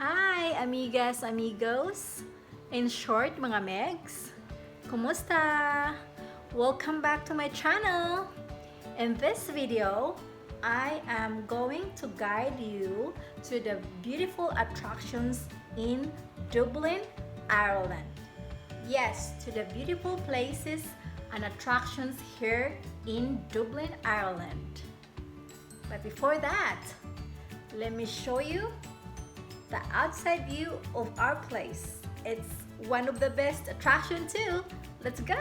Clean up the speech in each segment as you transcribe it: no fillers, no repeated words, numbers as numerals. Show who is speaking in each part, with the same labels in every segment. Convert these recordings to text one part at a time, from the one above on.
Speaker 1: Hi, amigas, amigos. In short, mga megs. Kumusta? Welcome back to my channel. In this video, I am going to guide you to the beautiful attractions in Dublin, Ireland. Yes, to the beautiful places and attractions here in Dublin, Ireland. But before that, let me show you the outside view of our place. It's one of the best attractions too. Let's go!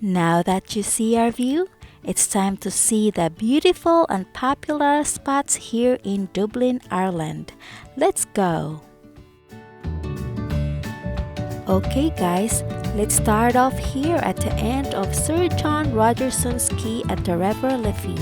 Speaker 1: Now that you see our view, it's time to see the beautiful and popular spots here in Dublin, Ireland. Let's go! Okay guys, let's start off here at the end of Sir John Rogerson's Quay at the River Liffey.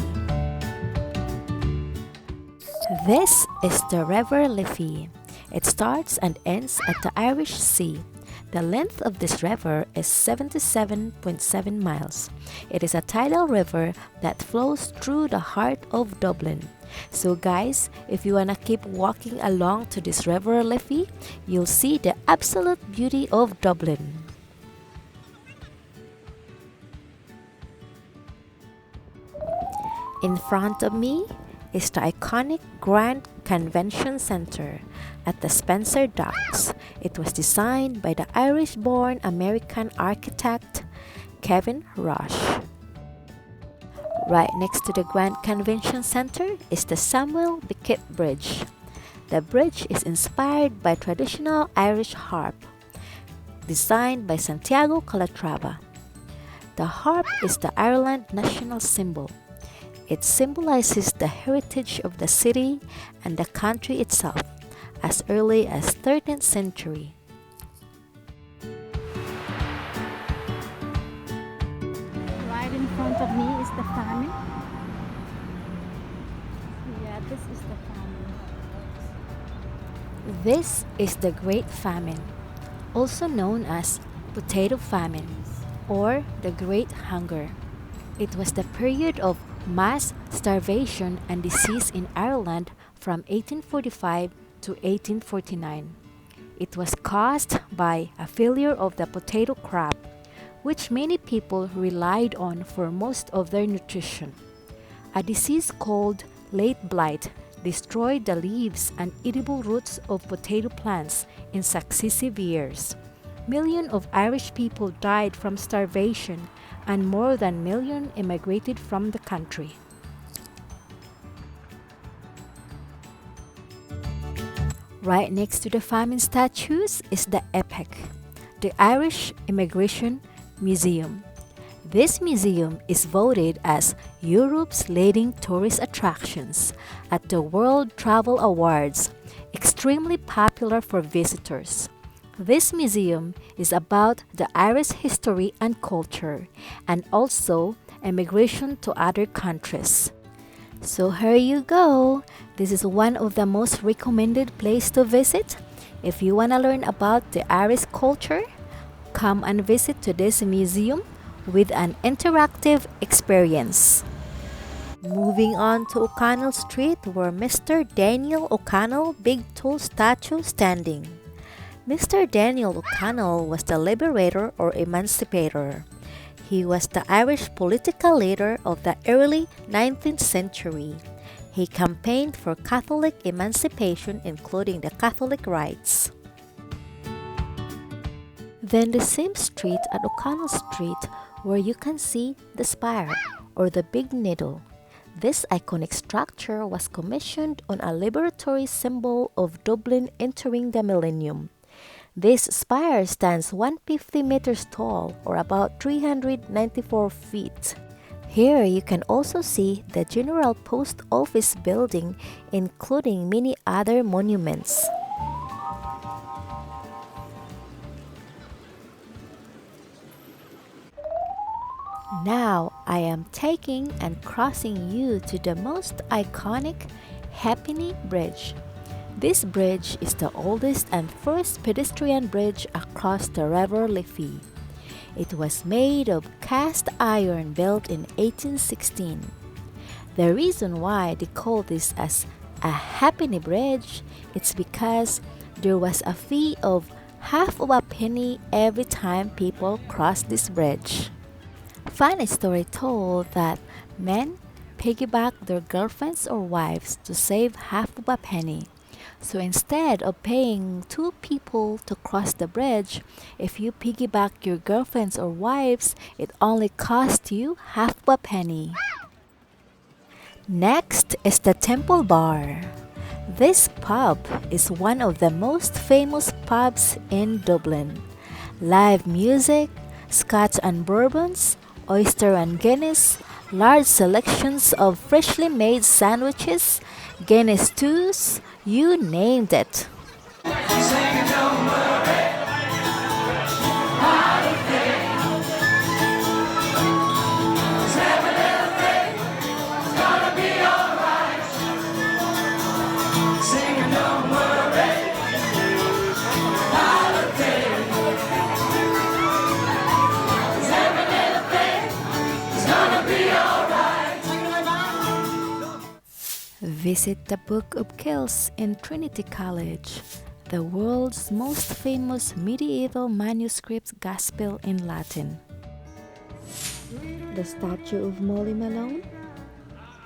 Speaker 1: This is the River Liffey. It starts and ends at the Irish Sea. The length of this river is 77.7 miles. It is a tidal river that flows through the heart of Dublin. So guys, if you wanna keep walking along to this River Liffey, you'll see the absolute beauty of Dublin. In front of me is the iconic Grand Convention Centre at the Spencer Docks. It was designed by the Irish-born American architect Kevin Rush. Right next to the Grand Convention Centre is the Samuel Beckett Bridge. The bridge is inspired by traditional Irish harp, designed by Santiago Calatrava. The harp is the Ireland national symbol. It symbolizes the heritage of the city and the country itself as early as 13th century. Right in front of me is the FAMINE. Yeah, this is the FAMINE. This is the Great Famine, also known as Potato Famine or the Great Hunger. It was the period of mass starvation and disease in Ireland from 1845 to 1849. It was caused by a failure of the potato crop, which many people relied on for most of their nutrition. A disease called late blight destroyed the leaves and edible roots of potato plants in successive years. Millions of Irish people died from starvation and more than a million immigrated from the country. Right next to the famine statues is the EPIC, the Irish Immigration Museum. This museum is voted as Europe's leading tourist attractions at the World Travel Awards, extremely popular for visitors. This museum is about the Irish history and culture, and also immigration to other countries. So here you go. This is one of the most recommended places to visit. If you want to learn about the Irish culture, come and visit to this museum with an interactive experience. Moving on to O'Connell Street, where Mr. Daniel O'Connell Big Toe statue standing. Mr. Daniel O'Connell was the liberator or emancipator. He was the Irish political leader of the early 19th century. He campaigned for Catholic emancipation, including the Catholic rites. Then the same street at O'Connell Street, where you can see the spire or the big needle. This iconic structure was commissioned on a liberatory symbol of Dublin entering the millennium. This spire stands 150 meters tall, or about 394 feet. Here you can also see the General Post Office building, including many other monuments. Now I am taking and crossing you to the most iconic Happiny Bridge. This bridge is the oldest and first pedestrian bridge across the River Liffey. It was made of cast iron built in 1816. The reason why they call this as a halfpenny bridge is because there was a fee of half of a penny every time people crossed this bridge. Funny story told that men piggyback their girlfriends or wives to save half of a penny. So instead of paying two people to cross the bridge, if you piggyback your girlfriends or wives, it only costs you half of a penny. Next is the Temple Bar. This pub is one of the most famous pubs in Dublin. Live music, Scotch and bourbons, oyster and Guinness, large selections of freshly made sandwiches, Guinness stews, you named it. Visit the Book of Kells in Trinity College, the world's most famous medieval manuscript gospel in Latin. The statue of Molly Malone?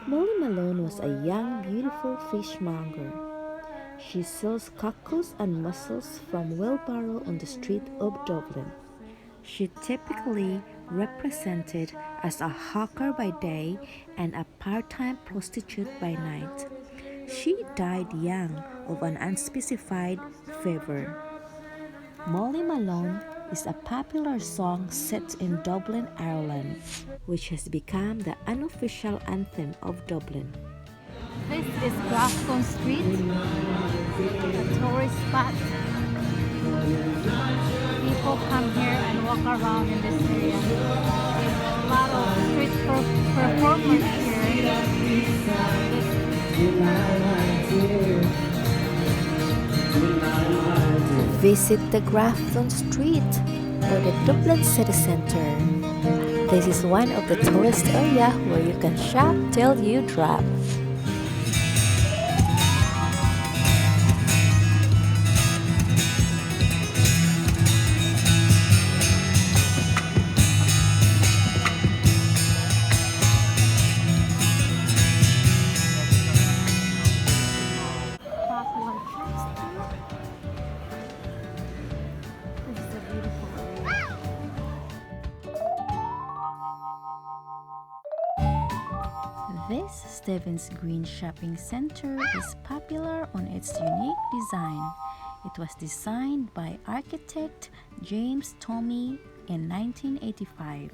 Speaker 1: Molly Malone was a young, beautiful fishmonger. She sells cockles and mussels from wheelbarrow on the street of Dublin. She typically represented as a hawker by day and a part-time prostitute by night. She died young of an unspecified fever. Molly Malone is a popular song set in Dublin, Ireland, which has become the unofficial anthem of Dublin.
Speaker 2: This is Grafton Street, a tourist spot. People come here and walk around in this area. There's a lot of street performers here.
Speaker 1: Visit the Grafton Street or the Dublin City Centre. This is one of the tourist areas where you can shop till you drop. This Stevens Green Shopping Center is popular on its unique design. It was designed by architect James Thomey in 1985.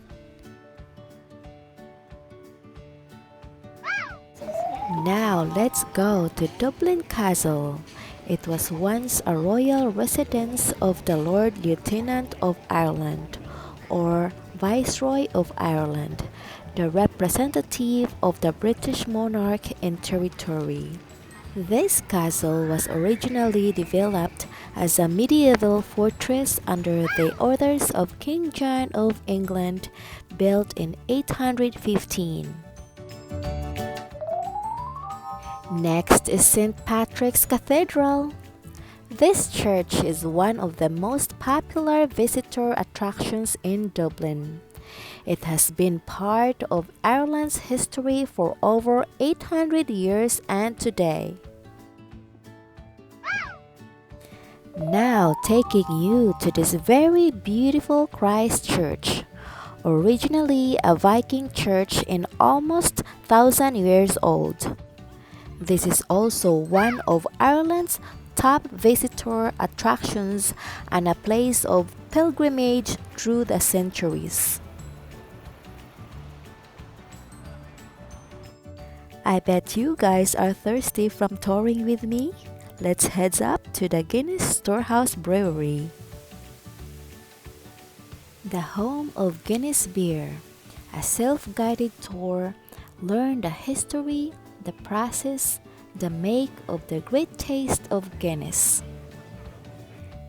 Speaker 1: Now let's go to Dublin Castle. It was once a royal residence of the Lord Lieutenant of Ireland, or Viceroy of Ireland, the representative of the British monarch in territory. This castle was originally developed as a medieval fortress under the orders of King John of England, built in 815. Next is St. Patrick's Cathedral. This church is one of the most popular visitor attractions in Dublin. It has been part of Ireland's history for over 800 years and today. Now taking you to this very beautiful Christ Church, originally a Viking church and almost 1,000 years old. This is also one of Ireland's top visitor attractions and a place of pilgrimage through the centuries. I bet you guys are thirsty from touring with me. Let's head up to the Guinness Storehouse Brewery, the home of Guinness beer. A self-guided tour, learn the history, the process, the make of the great taste of Guinness.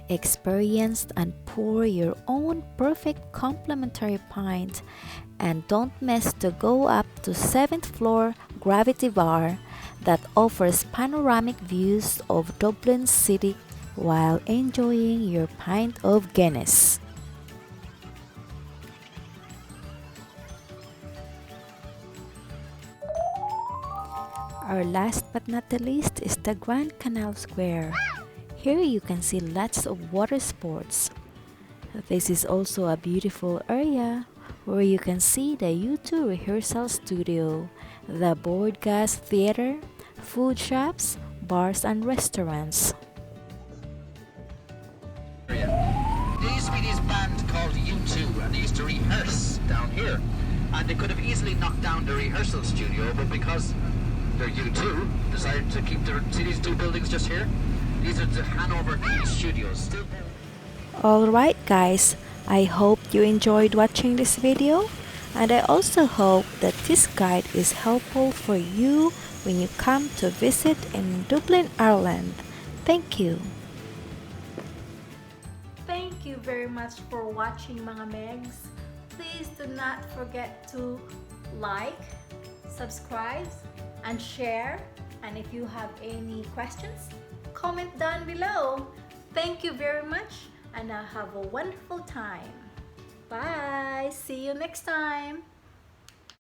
Speaker 1: Experience and pour your own perfect complimentary pint, and don't miss to go up to 7th floor Gravity Bar that offers panoramic views of Dublin City while enjoying your pint of Guinness. Our last but not the least is the Grand Canal Square. Here you can see lots of water sports. This is also a beautiful area where you can see the U2 rehearsal studio, the Board Gas Theater, food shops, bars and restaurants.
Speaker 3: There used to be this band called U2 and they used to rehearse down here, and they could have easily knocked down the rehearsal studio, but because they're U2, decided to keep see these two buildings just here. These are the Hanover studios. Still
Speaker 1: Alright guys, I hope you enjoyed watching this video, and I also hope that this guide is helpful for you when you come to visit in Dublin, Ireland. Thank you. Thank you very much for watching mga Megs. Please do not forget to like, subscribe, and share. And if you have any questions, comment down below. Thank you very much, and have a wonderful time. Bye. See you next time.